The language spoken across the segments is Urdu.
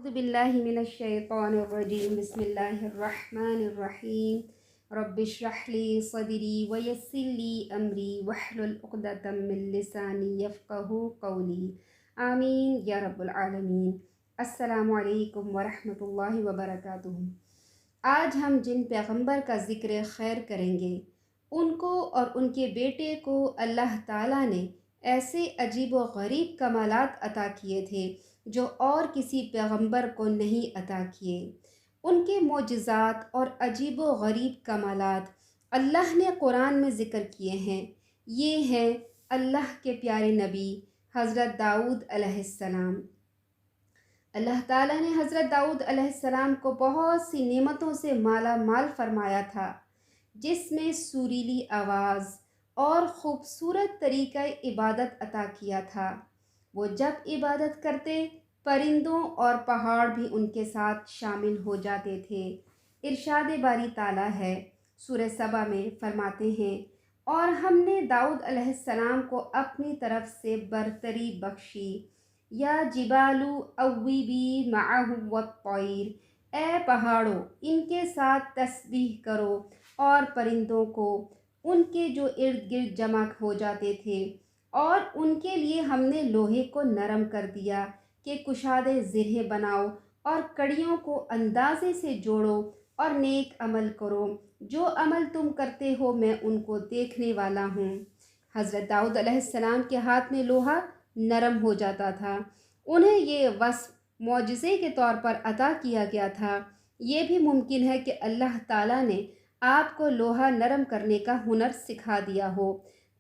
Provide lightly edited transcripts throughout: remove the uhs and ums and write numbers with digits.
أعوذ بالله من الشيطان الرجيم بسم الله الرحمن الرحيم رب اشرح لي صدري ويسر لي أمري واحلل عقدة من لساني يفقهوا قولي آمین یا رب العالمین۔ السلام علیکم ورحمۃ اللہ وبرکاتہ۔ آج ہم جن پیغمبر کا ذکر خیر کریں گے ان کو اور ان کے بیٹے کو اللہ تعالیٰ نے ایسے عجیب و غریب کمالات عطا کیے تھے جو اور کسی پیغمبر کو نہیں عطا کیے۔ ان کے معجزات اور عجیب و غریب کمالات اللہ نے قرآن میں ذکر کیے ہیں۔ یہ ہیں اللہ کے پیارے نبی حضرت داؤد علیہ السلام۔ اللہ تعالیٰ نے حضرت داؤد علیہ السلام کو بہت سی نعمتوں سے مالا مال فرمایا تھا، جس میں سریلی آواز اور خوبصورت طریقہ عبادت عطا کیا تھا۔ وہ جب عبادت کرتے پرندوں اور پہاڑ بھی ان کے ساتھ شامل ہو جاتے تھے۔ ارشاد باری تعالیٰ ہے سورہ سبا میں فرماتے ہیں، اور ہم نے داؤد علیہ السلام کو اپنی طرف سے برتری بخشی، یا جبالو اویبی معہ والطیر، اے پہاڑوں ان کے ساتھ تسبیح کرو، اور پرندوں کو ان کے جو ارد گرد جمع ہو جاتے تھے، اور ان کے لیے ہم نے لوہے کو نرم کر دیا کہ کشادے زرہیں بناؤ، اور کڑیوں کو اندازے سے جوڑو، اور نیک عمل کرو، جو عمل تم کرتے ہو میں ان کو دیکھنے والا ہوں۔ حضرت داؤد علیہ السلام کے ہاتھ میں لوہا نرم ہو جاتا تھا۔ انہیں یہ وصف معجزے کے طور پر عطا کیا گیا تھا۔ یہ بھی ممکن ہے کہ اللہ تعالیٰ نے آپ کو لوہا نرم کرنے کا ہنر سکھا دیا ہو،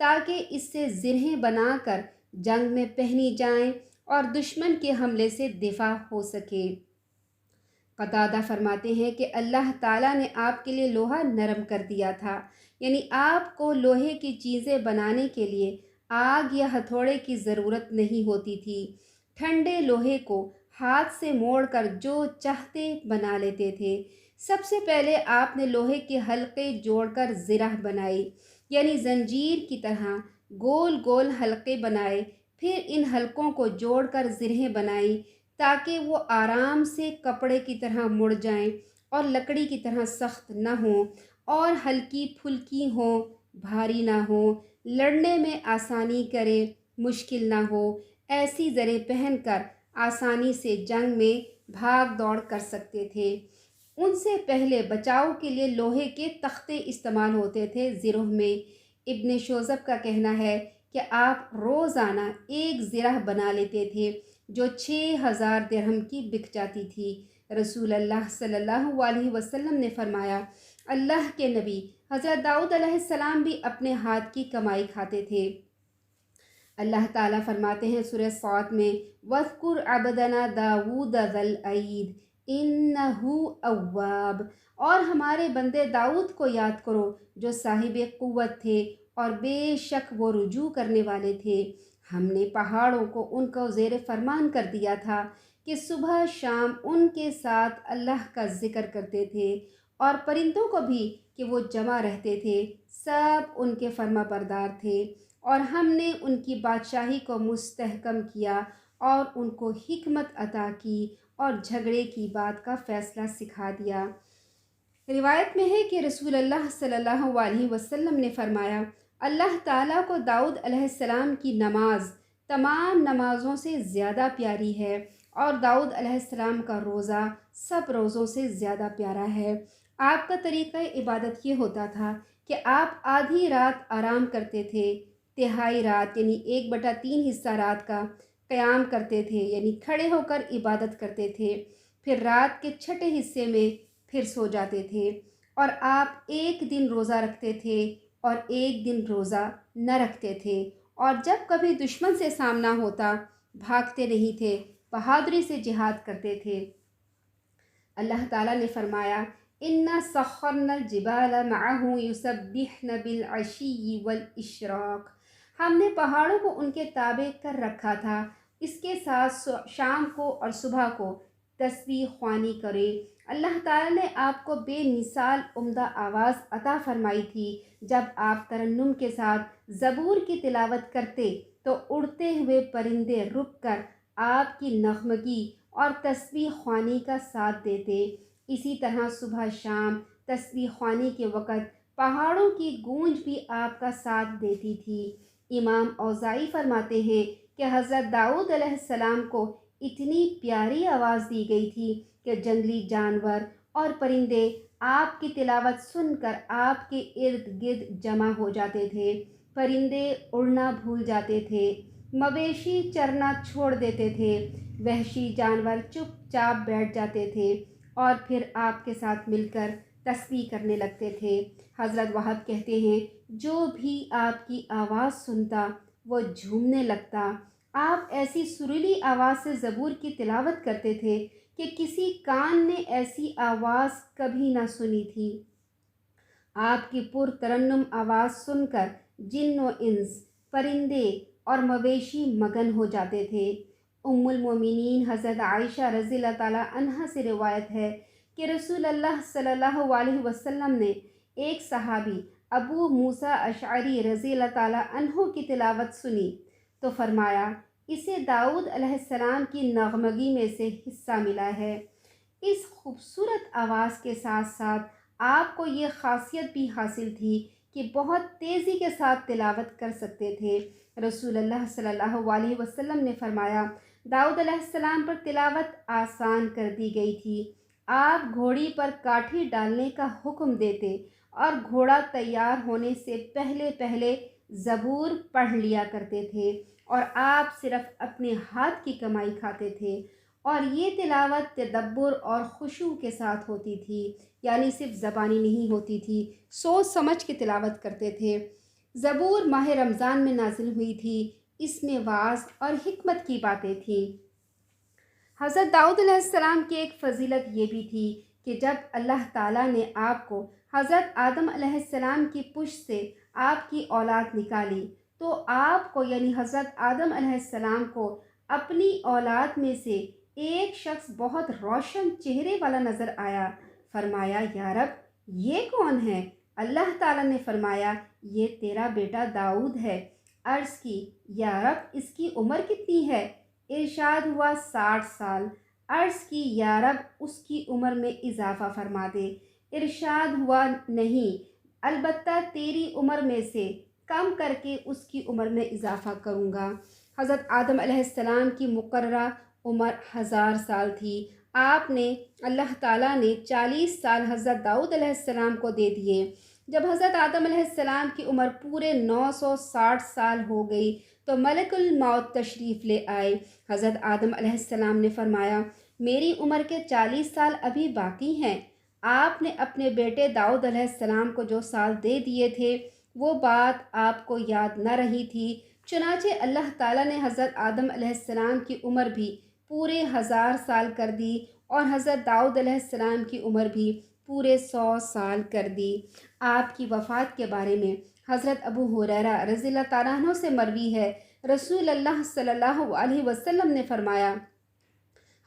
تاکہ اس سے زرہیں بنا کر جنگ میں پہنی جائیں اور دشمن کے حملے سے دفاع ہو سکے۔ قتادہ فرماتے ہیں کہ اللہ تعالیٰ نے آپ کے لیے لوہا نرم کر دیا تھا، یعنی آپ کو لوہے کی چیزیں بنانے کے لیے آگ یا ہتھوڑے کی ضرورت نہیں ہوتی تھی۔ ٹھنڈے لوہے کو ہاتھ سے موڑ کر جو چاہتے بنا لیتے تھے۔ سب سے پہلے آپ نے لوہے کے حلقے جوڑ کر زرہ بنائی، یعنی زنجیر کی طرح گول گول حلقے بنائے، پھر ان حلقوں کو جوڑ کر زرہیں بنائی تاکہ وہ آرام سے کپڑے کی طرح مڑ جائیں اور لکڑی کی طرح سخت نہ ہوں، اور ہلکی پھلکی ہوں، بھاری نہ ہوں، لڑنے میں آسانی کرے، مشکل نہ ہو۔ ایسی زریں پہن کر آسانی سے جنگ میں بھاگ دوڑ کر سکتے تھے۔ ان سے پہلے بچاؤ کے لیے لوہے کے تختے استعمال ہوتے تھے زروں میں۔ ابن شوذب کا کہنا ہے کہ آپ روزانہ ایک زرہ بنا لیتے تھے جو 6000 درہم کی بک جاتی تھی۔ رسول اللہ صلی اللہ علیہ وسلم نے فرمایا، اللہ کے نبی حضرت داؤد علیہ السلام بھی اپنے ہاتھ کی کمائی کھاتے تھے۔ اللہ تعالیٰ فرماتے ہیں سورہ صاد میں، وَاذْكُرْ عَبْدَنَا دَاوُودَ ذَا الْأَيْدِ إِنَّهُ أَوَّابٌ، اور ہمارے بندے داؤد کو یاد کرو جو صاحب قوت تھے اور بے شک وہ رجوع کرنے والے تھے۔ ہم نے پہاڑوں کو ان کو زیر فرمان کر دیا تھا کہ صبح شام ان کے ساتھ اللہ کا ذکر کرتے تھے، اور پرندوں کو بھی کہ وہ جمع رہتے تھے، سب ان کے فرما بردار تھے، اور ہم نے ان کی بادشاہی کو مستحکم کیا اور ان کو حکمت عطا کی اور جھگڑے کی بات کا فیصلہ سکھا دیا۔ روایت میں ہے کہ رسول اللہ صلی اللہ علیہ وسلم نے فرمایا، اللہ تعالیٰ کو داؤد علیہ السلام کی نماز تمام نمازوں سے زیادہ پیاری ہے، اور داؤد علیہ السلام کا روزہ سب روزوں سے زیادہ پیارا ہے۔ آپ کا طریقہ عبادت یہ ہوتا تھا کہ آپ آدھی رات آرام کرتے تھے، تہائی رات یعنی 1/3 حصہ رات کا قیام کرتے تھے، یعنی کھڑے ہو کر عبادت کرتے تھے، پھر رات کے چھٹے حصے میں پھر سو جاتے تھے، اور آپ ایک دن روزہ رکھتے تھے اور ایک دن روزہ نہ رکھتے تھے، اور جب کبھی دشمن سے سامنا ہوتا بھاگتے نہیں تھے، بہادری سے جہاد کرتے تھے۔ اللہ تعالیٰ نے فرمایا، إِنَّا سَخَّرْنَا الْجِبَالَ مَعَهُ يُسَبِّحْنَ بِالْعَشِيِّ وَالْإِشْرَاقِ، ہم نے پہاڑوں کو ان کے تابع کر رکھا تھا، اس کے ساتھ شام کو اور صبح کو تسبیح خوانی کرے۔ اللہ تعالیٰ نے آپ کو بے مثال عمدہ آواز عطا فرمائی تھی۔ جب آپ ترنم کے ساتھ زبور کی تلاوت کرتے تو اڑتے ہوئے پرندے رک کر آپ کی نغمگی اور تسبیح خوانی کا ساتھ دیتے۔ اسی طرح صبح شام تسبیح خوانی کے وقت پہاڑوں کی گونج بھی آپ کا ساتھ دیتی تھی۔ امام اوزاعی فرماتے ہیں کہ حضرت داؤد علیہ السلام کو اتنی پیاری آواز دی گئی تھی کہ جنگلی جانور اور پرندے آپ کی تلاوت سن کر آپ کے ارد گرد جمع ہو جاتے تھے۔ پرندے اڑنا بھول جاتے تھے، مویشی چرنا چھوڑ دیتے تھے، وحشی جانور چپ چاپ بیٹھ جاتے تھے اور پھر آپ کے ساتھ مل کر تسبیح کرنے لگتے تھے۔ حضرت وہاب کہتے ہیں جو بھی آپ کی آواز سنتا وہ جھومنے لگتا۔ آپ ایسی سریلی آواز سے زبور کی تلاوت کرتے تھے کہ کسی کان نے ایسی آواز کبھی نہ سنی تھی۔ آپ کی پر ترنم آواز سن کر جن و انس، پرندے اور مویشی مگن ہو جاتے تھے۔ ام المومنین حضرت عائشہ رضی اللہ تعالیٰ عنہا سے روایت ہے کہ رسول اللہ صلی اللہ علیہ وسلم نے ایک صحابی ابو موسیٰ اشعری رضی اللہ تعالیٰ عنہ کی تلاوت سنی تو فرمایا اسے داؤد علیہ السلام کی نغمگی میں سے حصہ ملا ہے۔ اس خوبصورت آواز کے ساتھ ساتھ آپ کو یہ خاصیت بھی حاصل تھی کہ بہت تیزی کے ساتھ تلاوت کر سکتے تھے۔ رسول اللہ صلی اللہ علیہ وسلم نے فرمایا داؤد علیہ السلام پر تلاوت آسان کر دی گئی تھی۔ آپ گھوڑی پر کاٹھی ڈالنے کا حکم دیتے اور گھوڑا تیار ہونے سے پہلے پہلے زبور پڑھ لیا کرتے تھے اور آپ صرف اپنے ہاتھ کی کمائی کھاتے تھے، اور یہ تلاوت تدبر اور خشوع کے ساتھ ہوتی تھی، یعنی صرف زبانی نہیں ہوتی تھی، سوچ سمجھ کے تلاوت کرتے تھے۔ زبور ماہ رمضان میں نازل ہوئی تھی، اس میں وعظ اور حکمت کی باتیں تھیں۔ حضرت داؤد علیہ السلام کی ایک فضیلت یہ بھی تھی کہ جب اللہ تعالیٰ نے آپ کو حضرت آدم علیہ السلام کی پشت سے آپ کی اولاد نکالی تو آپ کو یعنی حضرت آدم علیہ السلام کو اپنی اولاد میں سے ایک شخص بہت روشن چہرے والا نظر آیا۔ فرمایا یا رب یہ کون ہے؟ اللہ تعالیٰ نے فرمایا یہ تیرا بیٹا داؤد ہے۔ عرض کی یا رب اس کی عمر کتنی ہے؟ ارشاد ہوا 60 سال۔ عرض کی یا رب اس کی عمر میں اضافہ فرما دے۔ ارشاد ہوا نہیں، البتہ تیری عمر میں سے کم کر کے اس کی عمر میں اضافہ کروں گا۔ حضرت آدم علیہ السلام کی مقررہ عمر 1000 سال تھی۔ آپ نے اللہ تعالیٰ نے 40 سال حضرت داؤد علیہ السلام کو دے دیے۔ جب حضرت آدم علیہ السلام کی عمر پورے 960 سال ہو گئی تو ملک الموت تشریف لے آئے۔ حضرت آدم علیہ السلام نے فرمایا میری عمر کے 40 سال ابھی باقی ہیں۔ آپ نے اپنے بیٹے داؤد علیہ السلام کو جو سال دے دیے تھے وہ بات آپ کو یاد نہ رہی تھی، چنانچہ اللہ تعالیٰ نے حضرت آدم علیہ السلام کی عمر بھی پورے 1000 سال کر دی اور حضرت داؤد علیہ السلام کی عمر بھی پورے 100 سال کر دی۔ آپ کی وفات کے بارے میں حضرت ابو ہریرہ رضی اللہ تعالیٰ عنہ سے مروی ہے، رسول اللہ صلی اللہ علیہ وسلم نے فرمایا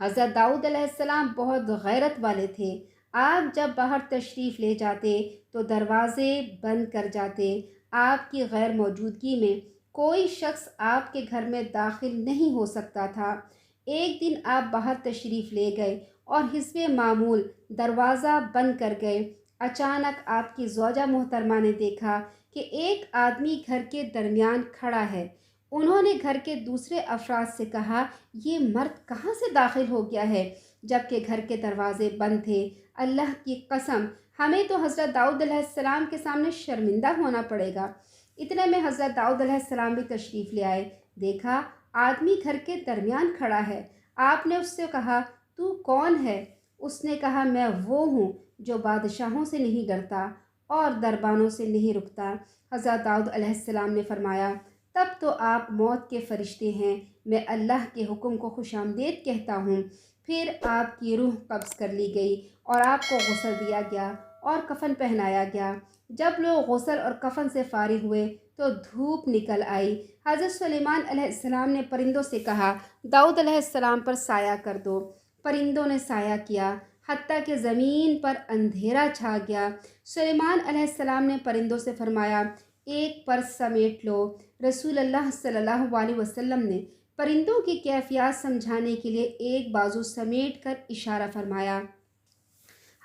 حضرت داؤد علیہ السلام بہت غیرت والے تھے۔ آپ جب باہر تشریف لے جاتے تو دروازے بند کر جاتے۔ آپ کی غیر موجودگی میں کوئی شخص آپ کے گھر میں داخل نہیں ہو سکتا تھا۔ ایک دن آپ باہر تشریف لے گئے اور حسب معمول دروازہ بند کر گئے۔ اچانک آپ کی زوجہ محترمہ نے دیکھا کہ ایک آدمی گھر کے درمیان کھڑا ہے۔ انہوں نے گھر کے دوسرے افراد سے کہا یہ مرد کہاں سے داخل ہو گیا ہے جبکہ گھر کے دروازے بند تھے؟ اللہ کی قسم ہمیں تو حضرت داؤد علیہ السلام کے سامنے شرمندہ ہونا پڑے گا۔ اتنے میں حضرت داؤد علیہ السلام بھی تشریف لے آئے۔ دیکھا آدمی گھر کے درمیان کھڑا ہے۔ آپ نے اس سے کہا تو کون ہے؟ اس نے کہا میں وہ ہوں جو بادشاہوں سے نہیں ڈرتا اور دربانوں سے نہیں رکتا۔ حضرت داؤد علیہ السلام نے فرمایا تب تو آپ موت کے فرشتے ہیں، میں اللہ کے حکم کو خوش آمدید کہتا ہوں۔ پھر آپ کی روح قبض کر لی گئی اور آپ کو غسل دیا گیا اور کفن پہنایا گیا۔ جب لوگ غسل اور کفن سے فارغ ہوئے تو دھوپ نکل آئی۔ حضرت سلیمان علیہ السلام نے پرندوں سے کہا داؤد علیہ السلام پر سایہ کر دو۔ پرندوں نے سایہ کیا حتیٰ کہ زمین پر اندھیرا چھا گیا۔ سلیمان علیہ السلام نے پرندوں سے فرمایا ایک پر سمیٹ لو۔ رسول اللہ صلی اللہ علیہ وسلم نے پرندوں کی کیفیات سمجھانے کے لیے ایک بازو سمیٹ کر اشارہ فرمایا۔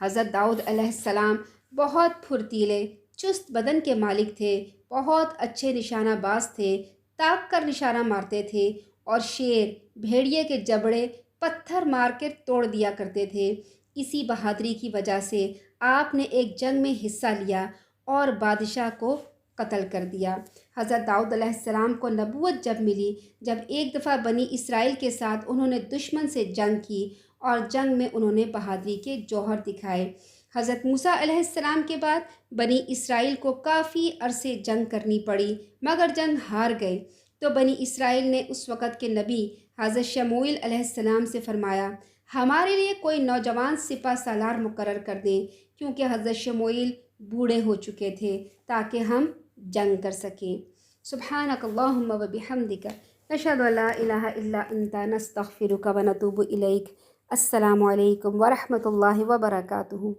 حضرت داؤد علیہ السلام بہت پھرتیلے چست بدن کے مالک تھے، بہت اچھے نشانہ باز تھے، تاک کر نشانہ مارتے تھے اور شیر بھیڑیے کے جبڑے پتھر مار کر توڑ دیا کرتے تھے۔ اسی بہادری کی وجہ سے آپ نے ایک جنگ میں حصہ لیا اور بادشاہ کو قتل کر دیا۔ حضرت داؤد علیہ السلام کو نبوت جب ملی، جب ایک دفعہ بنی اسرائیل کے ساتھ انہوں نے دشمن سے جنگ کی اور جنگ میں انہوں نے بہادری کے جوہر دکھائے۔ حضرت موسیٰ علیہ السلام کے بعد بنی اسرائیل کو کافی عرصے جنگ کرنی پڑی، مگر جنگ ہار گئے تو بنی اسرائیل نے اس وقت کے نبی حضرت شموئیل علیہ السلام سے فرمایا، ہمارے لیے کوئی نوجوان سپہ سالار مقرر کر دیں، کیونکہ حضرت شموئیل بوڑھے ہو چکے تھے تاکہ ہم جنگ کر سکیں۔ سبحانک اللہم و بحمدک، نشہد ان لا الہ الا انت، نستغفرک و نتوب الیک۔ السلام علیکم ورحمۃ اللہ وبرکاتہ۔